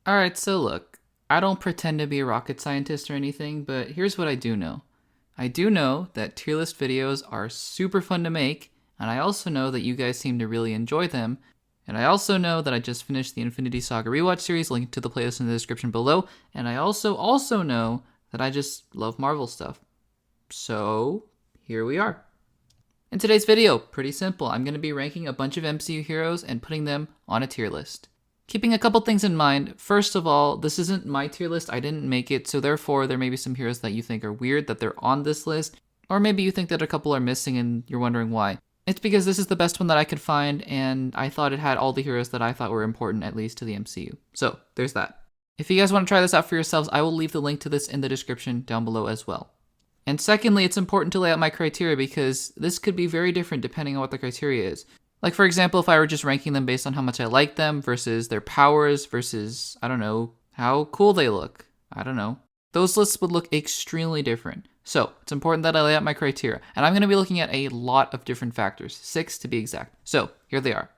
Alright, so look, I don't pretend to be a rocket scientist or anything, but here's what I do know. I do know that tier list videos are super fun to make, and I also know that you guys seem to really enjoy them, and I also know that I just finished the Infinity Saga rewatch series, linked to the playlist in the description below, and I also know that I just love Marvel stuff. So, here we are. In today's video, pretty simple, I'm going to be ranking a bunch of MCU heroes and putting them on a tier list. Keeping a couple things in mind, first of all, this isn't my tier list, I didn't make it, so therefore there may be some heroes that you think are weird that they're on this list, or maybe you think that a couple are missing and you're wondering why. It's because this is the best one that I could find, and I thought it had all the heroes that I thought were important, at least to the MCU. So, there's that. If you guys want to try this out for yourselves, I will leave the link to this in the description down below as well. And secondly, it's important to lay out my criteria because this could be very different depending on what the criteria is. Like, for example, if I were just ranking them based on how much I like them versus their powers versus, I don't know, how cool they look. I don't know. Those lists would look extremely different. So, it's important that I lay out my criteria. And I'm going to be looking at a lot of different factors, 6 to be exact. So, here they are.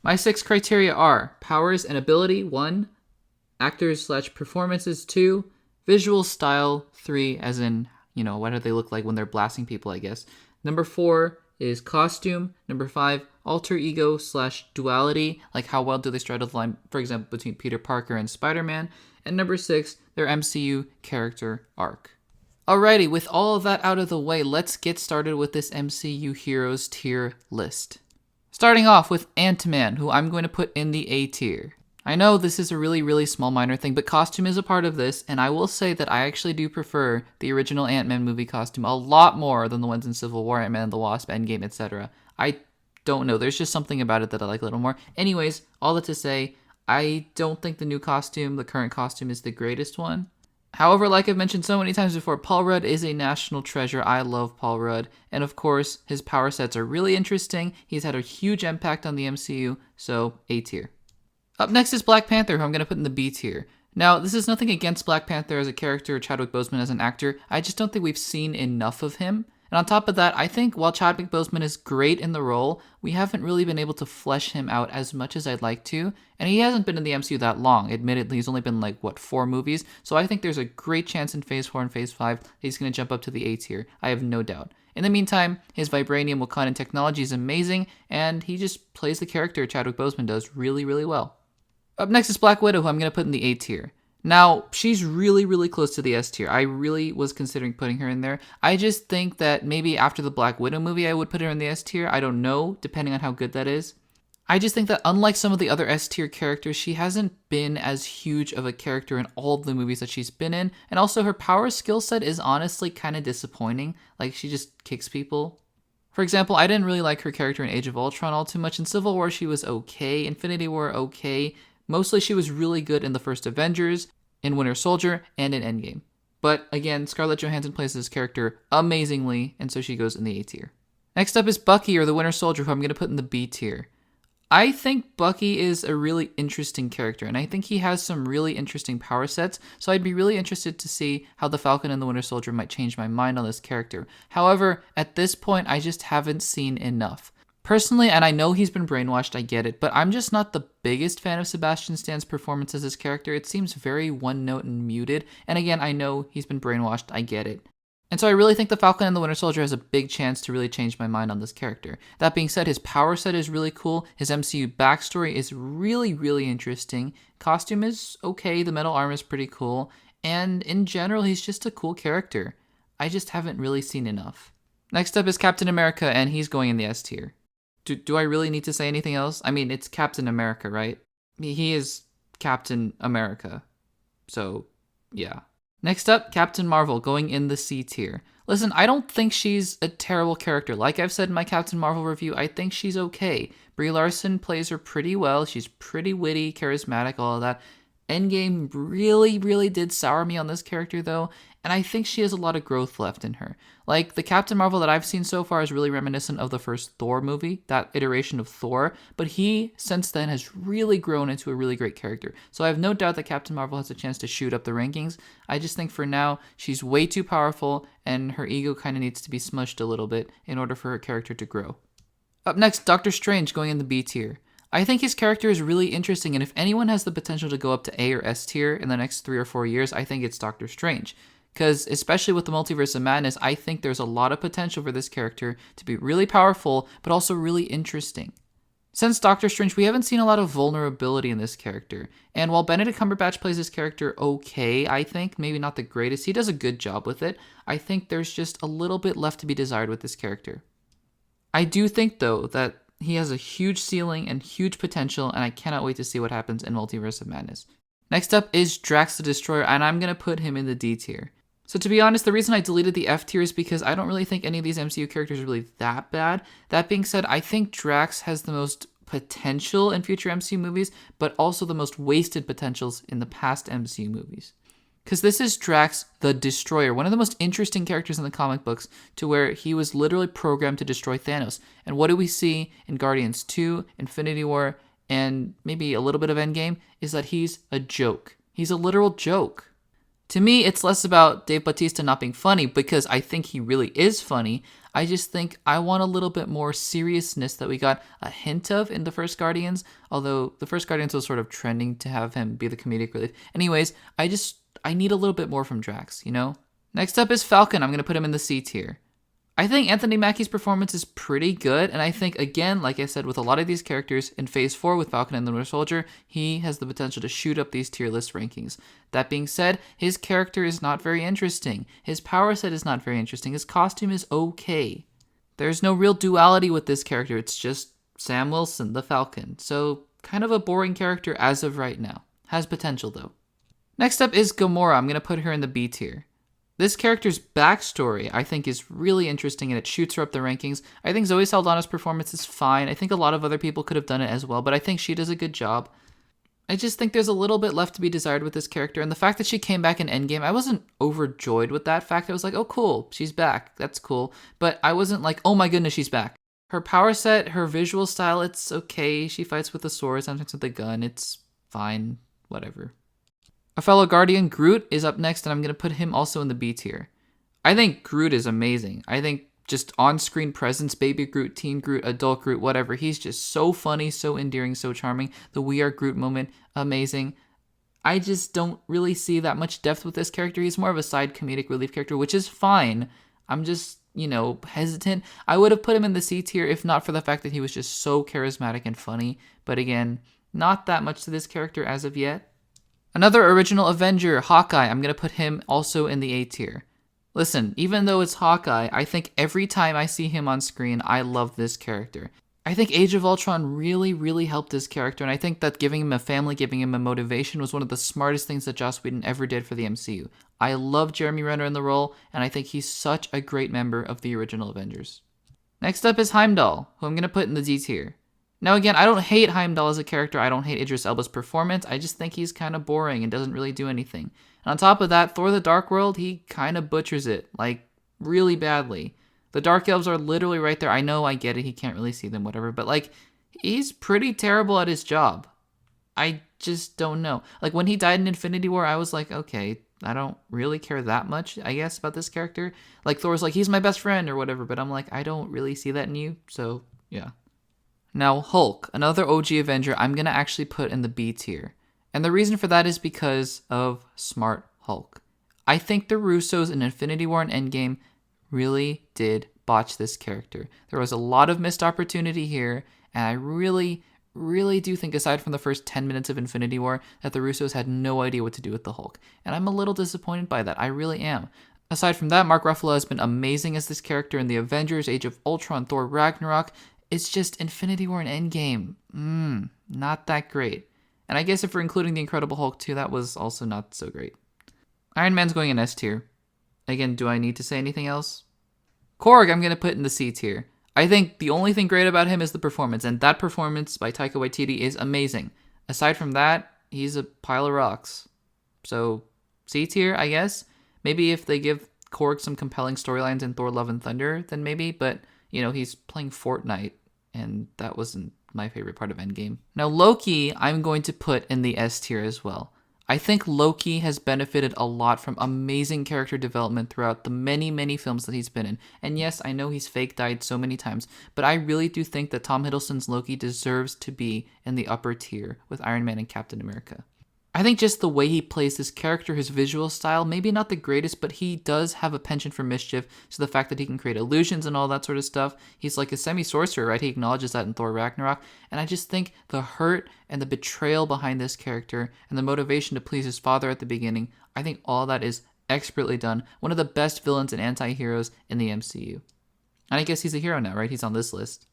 My 6 criteria are powers and ability, 1, actors/performances, 2, visual style, 3, as in, what do they look like when they're blasting people, I guess. Number 4 is costume. Number 5, alter ego/duality, like how well do they straddle the line, for example, between Peter Parker and Spider-Man. And number 6, their MCU character arc. Alrighty, with all of that out of the way, let's get started with this MCU heroes tier list. Starting off with Ant-Man, who I'm going to put in the A tier. I know this is a really small minor thing, but costume is a part of this, and I will say that I actually do prefer the original Ant-Man movie costume a lot more than the ones in Civil War, Ant-Man and the Wasp, Endgame, etc. I don't know, there's just something about it that I like a little more. Anyways, all that to say, I don't think the new costume, the current costume, is the greatest one. However, like I've mentioned so many times before, Paul Rudd is a national treasure. I love Paul Rudd, and of course, his power sets are really interesting. He's had a huge impact on the MCU, so A tier. Up next is Black Panther, who I'm going to put in the B tier. Now, this is nothing against Black Panther as a character or Chadwick Boseman as an actor. I just don't think we've seen enough of him. And on top of that, I think while Chadwick Boseman is great in the role, we haven't really been able to flesh him out as much as I'd like to. And he hasn't been in the MCU that long. Admittedly, he's only been 4 movies. So I think there's a great chance in Phase 4 and Phase 5 that he's going to jump up to the A tier. I have no doubt. In the meantime, his Vibranium Wakandan technology is amazing, and he just plays the character Chadwick Boseman does really well. Up next is Black Widow, who I'm going to put in the A tier. Now, she's really close to the S tier. I really was considering putting her in there. I just think that maybe after the Black Widow movie, I would put her in the S tier. I don't know, depending on how good that is. I just think that unlike some of the other S tier characters, she hasn't been as huge of a character in all of the movies that she's been in. And also, her power skill set is honestly kind of disappointing. Like, she just kicks people. For example, I didn't really like her character in Age of Ultron all too much. In Civil War, she was okay. Infinity War, okay. Mostly she was really good in the first Avengers, in Winter Soldier, and in Endgame. But again, Scarlett Johansson plays this character amazingly, and so she goes in the A tier. Next up is Bucky, or the Winter Soldier, who I'm going to put in the B tier. I think Bucky is a really interesting character, and I think he has some really interesting power sets, so I'd be really interested to see how the Falcon and the Winter Soldier might change my mind on this character. However, at this point, I just haven't seen enough. Personally, and I know he's been brainwashed, I get it, but I'm just not the biggest fan of Sebastian Stan's performance as his character. It seems very one-note and muted, and again, I know he's been brainwashed, I get it. And so I really think the Falcon and the Winter Soldier has a big chance to really change my mind on this character. That being said, his power set is really cool, his MCU backstory is really interesting, costume is okay, the metal armor is pretty cool, and in general, he's just a cool character. I just haven't really seen enough. Next up is Captain America, and he's going in the S tier. Do I really need to say anything else? I mean, it's Captain America, right? He is Captain America. So, yeah. Next up, Captain Marvel, going in the C tier. Listen, I don't think she's a terrible character. Like I've said in my Captain Marvel review, I think she's okay. Brie Larson plays her pretty well. She's pretty witty, charismatic, all of that. Endgame really did sour me on this character, though, and I think she has a lot of growth left in her. Like, the Captain Marvel that I've seen so far is really reminiscent of the first Thor movie, that iteration of Thor, but he, since then, has really grown into a really great character. So I have no doubt that Captain Marvel has a chance to shoot up the rankings. I just think for now, she's way too powerful, and her ego kind of needs to be smushed a little bit in order for her character to grow. Up next, Doctor Strange, going in the B tier. I think his character is really interesting, and if anyone has the potential to go up to A or S tier in the next 3 or 4 years, I think it's Doctor Strange. Because especially with the Multiverse of Madness, I think there's a lot of potential for this character to be really powerful, but also really interesting. Since Doctor Strange, we haven't seen a lot of vulnerability in this character. And while Benedict Cumberbatch plays his character okay, I think, maybe not the greatest, he does a good job with it. I think there's just a little bit left to be desired with this character. I do think, though, that he has a huge ceiling and huge potential, and I cannot wait to see what happens in Multiverse of Madness. Next up is Drax the Destroyer, and I'm going to put him in the D tier. So to be honest, the reason I deleted the F tier is because I don't really think any of these MCU characters are really that bad. That being said, I think Drax has the most potential in future MCU movies, but also the most wasted potentials in the past MCU movies. Because this is Drax the Destroyer, one of the most interesting characters in the comic books, to where he was literally programmed to destroy Thanos. And what do we see in Guardians 2, Infinity War, and maybe a little bit of Endgame, is that he's a joke. He's a literal joke. To me, it's less about Dave Bautista not being funny, because I think he really is funny. I just think I want a little bit more seriousness that we got a hint of in the first Guardians, although the first Guardians was sort of trending to have him be the comedic relief. Anyways, I need a little bit more from Drax, you know? Next up is Falcon. I'm going to put him in the C tier. I think Anthony Mackie's performance is pretty good, and I think, again, like I said, with a lot of these characters, in Phase 4 with Falcon and the Winter Soldier, he has the potential to shoot up these tier list rankings. That being said, his character is not very interesting. His power set is not very interesting. His costume is okay. There's no real duality with this character. It's just Sam Wilson, the Falcon. So, kind of a boring character as of right now. Has potential, though. Next up is Gamora. I'm going to put her in the B tier. This character's backstory, I think, is really interesting, and it shoots her up the rankings. I think Zoe Saldana's performance is fine. I think a lot of other people could have done it as well, but I think she does a good job. I just think there's a little bit left to be desired with this character, and the fact that she came back in Endgame, I wasn't overjoyed with that fact. I was like, oh, cool, she's back. That's cool. But I wasn't like, oh my goodness, she's back. Her power set, her visual style, it's okay. She fights with a sword, sometimes with a gun. It's fine. Whatever. A fellow Guardian, Groot, is up next, and I'm going to put him also in the B tier. I think Groot is amazing. I think just on-screen presence, baby Groot, teen Groot, adult Groot, whatever. He's just so funny, so endearing, so charming. The We Are Groot moment, amazing. I just don't really see that much depth with this character. He's more of a side comedic relief character, which is fine. I'm just, hesitant. I would have put him in the C tier if not for the fact that he was just so charismatic and funny. But again, not that much to this character as of yet. Another original Avenger, Hawkeye, I'm going to put him also in the A tier. Listen, even though it's Hawkeye, I think every time I see him on screen, I love this character. I think Age of Ultron really, really helped this character, and I think that giving him a family, giving him a motivation was one of the smartest things that Joss Whedon ever did for the MCU. I love Jeremy Renner in the role, and I think he's such a great member of the original Avengers. Next up is Heimdall, who I'm going to put in the D tier. Now again, I don't hate Heimdall as a character, I don't hate Idris Elba's performance, I just think he's kind of boring and doesn't really do anything. And on top of that, Thor the Dark World, he kind of butchers it, like, really badly. The Dark Elves are literally right there, I know, I get it, he can't really see them, whatever, but like, he's pretty terrible at his job. I just don't know. Like, when he died in Infinity War, I was like, okay, I don't really care that much, I guess, about this character. Like, Thor's like, he's my best friend or whatever, but I'm like, I don't really see that in you, so, yeah. Now, Hulk, another OG Avenger, I'm going to actually put in the B tier. And the reason for that is because of Smart Hulk. I think the Russos in Infinity War and Endgame really did botch this character. There was a lot of missed opportunity here, and I really do think, aside from the first 10 minutes of Infinity War, that the Russos had no idea what to do with the Hulk. And I'm a little disappointed by that. I really am. Aside from that, Mark Ruffalo has been amazing as this character in the Avengers, Age of Ultron, Thor Ragnarok. It's just Infinity War and Endgame. Not that great. And I guess if we're including the Incredible Hulk too, that was also not so great. Iron Man's going in S tier. Again, do I need to say anything else? Korg, I'm going to put in the C tier. I think the only thing great about him is the performance, and that performance by Taika Waititi is amazing. Aside from that, he's a pile of rocks. So, C tier, I guess. Maybe if they give Korg some compelling storylines in Thor Love and Thunder, then maybe, but he's playing Fortnite, and that wasn't my favorite part of Endgame. Now, Loki, I'm going to put in the S tier as well. I think Loki has benefited a lot from amazing character development throughout the many, many films that he's been in. And yes, I know he's fake died so many times, but I really do think that Tom Hiddleston's Loki deserves to be in the upper tier with Iron Man and Captain America. I think just the way he plays this character, his visual style, maybe not the greatest, but he does have a penchant for mischief. So the fact that he can create illusions and all that sort of stuff, he's like a semi-sorcerer, right? He acknowledges that in Thor Ragnarok. And I just think the hurt and the betrayal behind this character and the motivation to please his father at the beginning, I think all that is expertly done. One of the best villains and anti-heroes in the MCU. And I guess he's a hero now, right? He's on this list.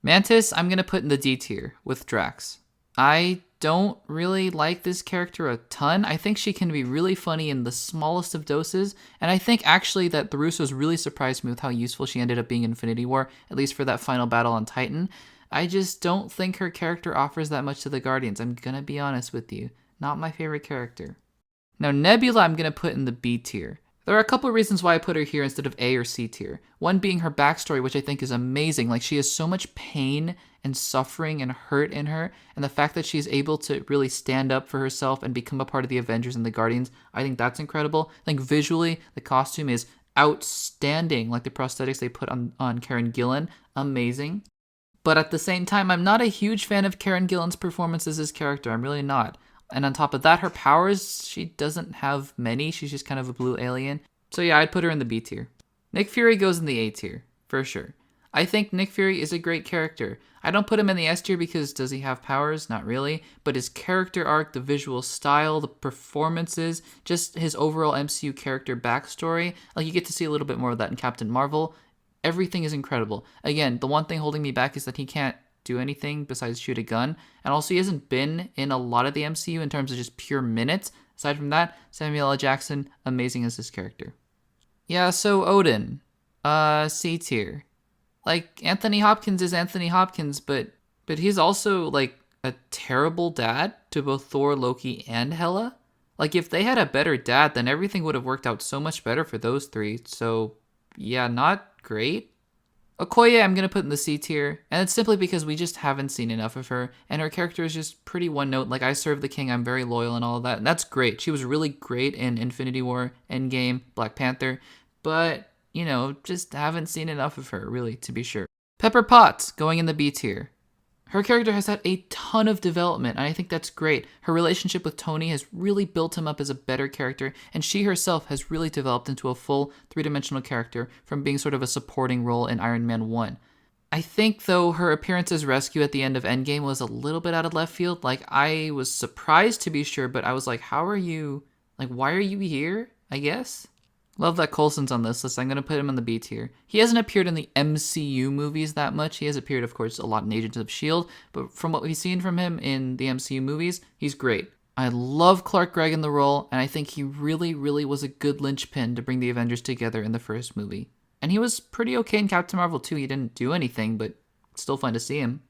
Mantis, I'm going to put in the D tier with Drax. I don't really like this character a ton. I think she can be really funny in the smallest of doses, and I think actually that the Russos really surprised me with how useful she ended up being in Infinity War, at least for that final battle on Titan. I just don't think her character offers that much to the Guardians. I'm gonna be honest with you. Not my favorite character. Now Nebula I'm gonna put in the B tier. There are a couple of reasons why I put her here instead of A or C tier. One being her backstory, which I think is amazing. Like, she has so much pain and suffering and hurt in her, and the fact that she's able to really stand up for herself and become a part of the Avengers and the Guardians, I think that's incredible. I think visually, the costume is outstanding. Like, the prosthetics they put on Karen Gillan, amazing. But at the same time, I'm not a huge fan of Karen Gillan's performance as this character. I'm really not. And on top of that, her powers, she doesn't have many. She's just kind of a blue alien. So yeah, I'd put her in the B tier. Nick Fury goes in the A tier, for sure. I think Nick Fury is a great character. I don't put him in the S tier because does he have powers? Not really. But his character arc, the visual style, the performances, just his overall MCU character backstory, like you get to see a little bit more of that in Captain Marvel. Everything is incredible. Again, the one thing holding me back is that he can't do anything besides shoot a gun, and also he hasn't been in a lot of the MCU in terms of just pure minutes. Aside from that, Samuel L. Jackson, amazing as this character. Yeah, so Odin, C tier. Like, Anthony Hopkins is Anthony Hopkins, but he's also like a terrible dad to both Thor, Loki, and Hela. Like, if they had a better dad, then everything would have worked out so much better for those three. So yeah, not great. Okoye I'm going to put in the C tier, and it's simply because we just haven't seen enough of her, and her character is just pretty one-note. Like, I serve the king, I'm very loyal and all of that, and that's great. She was really great in Infinity War, Endgame, Black Panther, but, you know, just haven't seen enough of her, really, to be sure. Pepper Potts, going in the B tier. Her character has had a ton of development, and I think that's great. Her relationship with Tony has really built him up as a better character, and she herself has really developed into a full three-dimensional character from being sort of a supporting role in Iron Man 1. I think, though, her appearance as Rescue at the end of Endgame was a little bit out of left field. Like, I was surprised to be sure, but I was like, how are you, like, why are you here, I guess? Love that Coulson's on this list. I'm going to put him in the B tier. He hasn't appeared in the MCU movies that much. He has appeared, of course, a lot in Agents of S.H.I.E.L.D., but from what we've seen from him in the MCU movies, he's great. I love Clark Gregg in the role, and I think he really, really was a good linchpin to bring the Avengers together in the first movie. And he was pretty okay in Captain Marvel, too. He didn't do anything, but still fun to see him.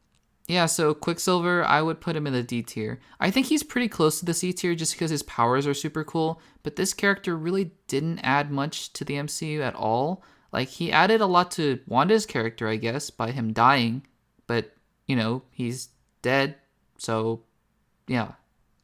Yeah, so Quicksilver, I would put him in the D tier. I think he's pretty close to the C tier just because his powers are super cool, but this character really didn't add much to the MCU at all. Like, he added a lot to Wanda's character, I guess, by him dying, but, you know, he's dead, so, yeah.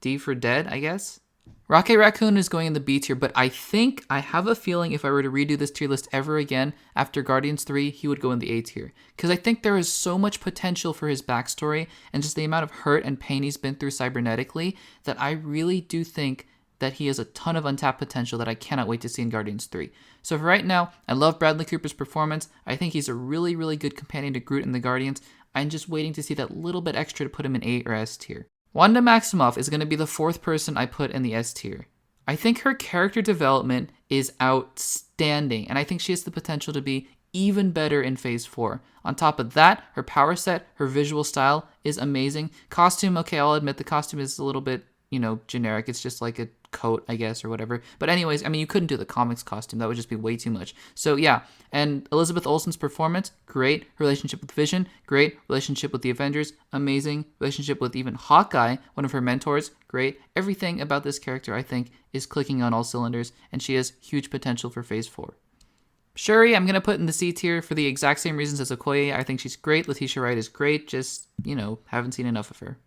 D for dead, I guess? Rocket Raccoon is going in the B tier, but I think, I have a feeling if I were to redo this tier list ever again after Guardians 3, he would go in the A tier. Because I think there is so much potential for his backstory and just the amount of hurt and pain he's been through cybernetically that I really do think that he has a ton of untapped potential that I cannot wait to see in Guardians 3. So for right now, I love Bradley Cooper's performance. I think he's a really, really good companion to Groot and the Guardians. I'm just waiting to see that little bit extra to put him in A or S tier. Wanda Maximoff is going to be the fourth person I put in the S tier. I think her character development is outstanding, and I think she has the potential to be even better in Phase 4. On top of that, her power set, her visual style is amazing. Costume, okay, I'll admit the costume is a little bit, you know, generic. It's just like a coat, I guess, or whatever. But anyways, I mean, you couldn't do the comics costume. That would just be way too much. So yeah, and Elizabeth Olsen's performance, great. Relationship with Vision, great. Relationship with the Avengers, amazing. Relationship with even Hawkeye, one of her mentors, great. Everything about this character, I think, is clicking on all cylinders, and she has huge potential for Phase 4. Shuri, I'm going to put in the C tier for the exact same reasons as Okoye. I think she's great. Letitia Wright is great. Just, you know, haven't seen enough of her.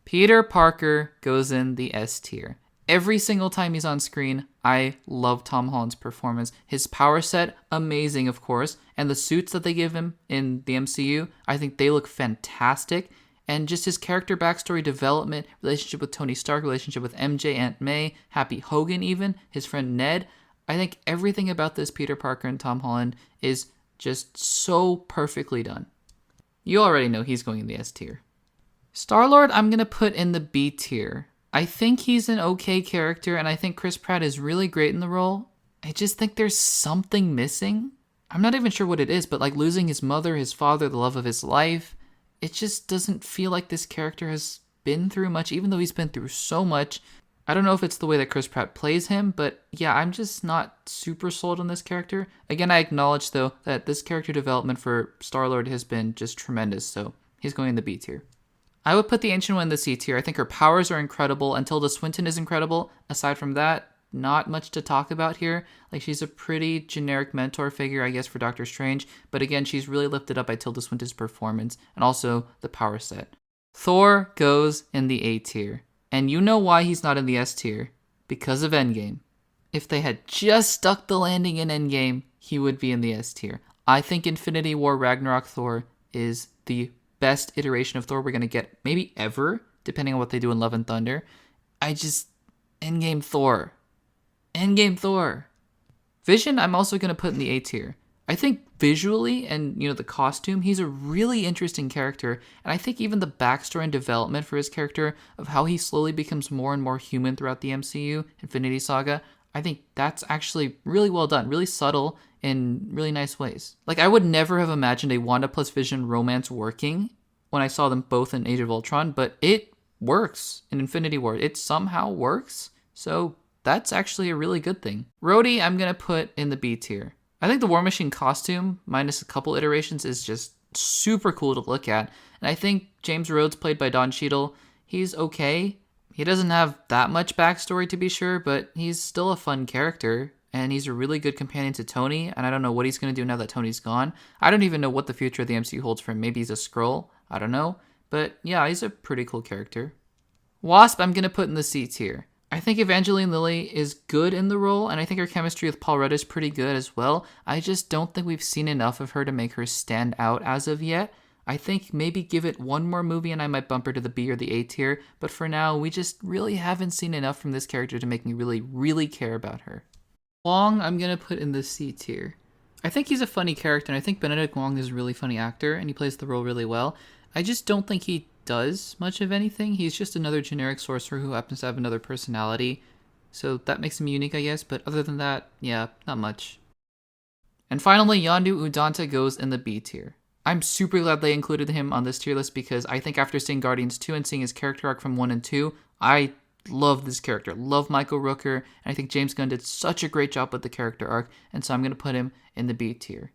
Peter Parker goes in the S tier. every single time he's on screen, I love Tom Holland's performance. His power set, amazing, of course. And the suits that they give him in the MCU, I think they look fantastic. And just his character backstory development, relationship with Tony Stark, relationship with MJ, Aunt May, Happy Hogan even, his friend Ned. I think everything about this Peter Parker and Tom Holland is just so perfectly done. You already know he's going in the S tier. Star-Lord, I'm going to put in the B tier. I think he's an okay character, and I think Chris Pratt is really great in the role. I just think there's something missing. I'm not even sure what it is, but like losing his mother, his father, the love of his life, it just doesn't feel like this character has been through much, even though he's been through so much. I don't know if it's the way that Chris Pratt plays him, but yeah, I'm just not super sold on this character. Again, I acknowledge, though, that this character development for Star-Lord has been just tremendous, so he's going in the B tier. I would put the Ancient One in the C tier. I think her powers are incredible, and Tilda Swinton is incredible. Aside from that, not much to talk about here. Like, she's a pretty generic mentor figure, I guess, for Doctor Strange, but again, she's really lifted up by Tilda Swinton's performance, and also the power set. Thor goes in the A tier. And you know why he's not in the S tier. Because of Endgame. If they had just stuck the landing in Endgame, he would be in the S tier. I think Infinity War Ragnarok Thor is the best iteration of Thor we're going to get maybe ever, depending on what they do in Love and Thunder. Endgame Thor. Endgame Thor. Vision, I'm also going to put in the A tier. I think visually and, the costume, he's a really interesting character. And I think even the backstory and development for his character of how he slowly becomes more and more human throughout the MCU, Infinity Saga, I think that's actually really well done, really subtle in really nice ways. Like, I would never have imagined a Wanda plus Vision romance working when I saw them both in Age of Ultron, but it works in Infinity War. It somehow works. So that's actually a really good thing. Rhodey, I'm going to put in the B tier. I think the War Machine costume, minus a couple iterations, is just super cool to look at. And I think James Rhodes, played by Don Cheadle, he's okay. He doesn't have that much backstory, to be sure, but he's still a fun character. And he's a really good companion to Tony, and I don't know what he's going to do now that Tony's gone. I don't even know what the future of the MCU holds for him. Maybe he's a Skrull. I don't know. But yeah, he's a pretty cool character. Wasp, I'm going to put in the C tier. I think Evangeline Lilly is good in the role, and I think her chemistry with Paul Rudd is pretty good as well. I just don't think we've seen enough of her to make her stand out as of yet. I think maybe give it one more movie and I might bump her to the B or the A tier, but for now, we just really haven't seen enough from this character to make me really, really care about her. Wong, I'm going to put in the C tier. I think he's a funny character, and I think Benedict Wong is a really funny actor, and he plays the role really well. I just don't think he does much of anything. He's just another generic sorcerer who happens to have another personality. So that makes him unique, I guess, but other than that, yeah, not much. And finally, Yondu Udonta goes in the B tier. I'm super glad they included him on this tier list because I think after seeing Guardians 2 and seeing his character arc from 1 and 2, I love this character, love Michael Rooker, and I think James Gunn did such a great job with the character arc, and so I'm going to put him in the B tier.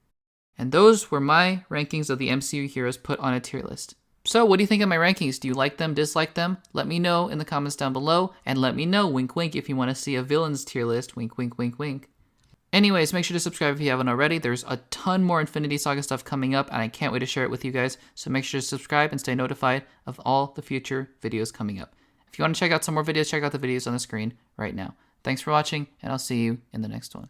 And those were my rankings of the MCU heroes put on a tier list. So what do you think of my rankings? Do you like them, dislike them? Let me know in the comments down below, and let me know, wink wink, if you want to see a villains tier list, wink wink wink wink. Anyways, make sure to subscribe if you haven't already. There's a ton more Infinity Saga stuff coming up, and I can't wait to share it with you guys, so make sure to subscribe and stay notified of all the future videos coming up. If you want to check out some more videos, check out the videos on the screen right now. Thanks for watching, and I'll see you in the next one.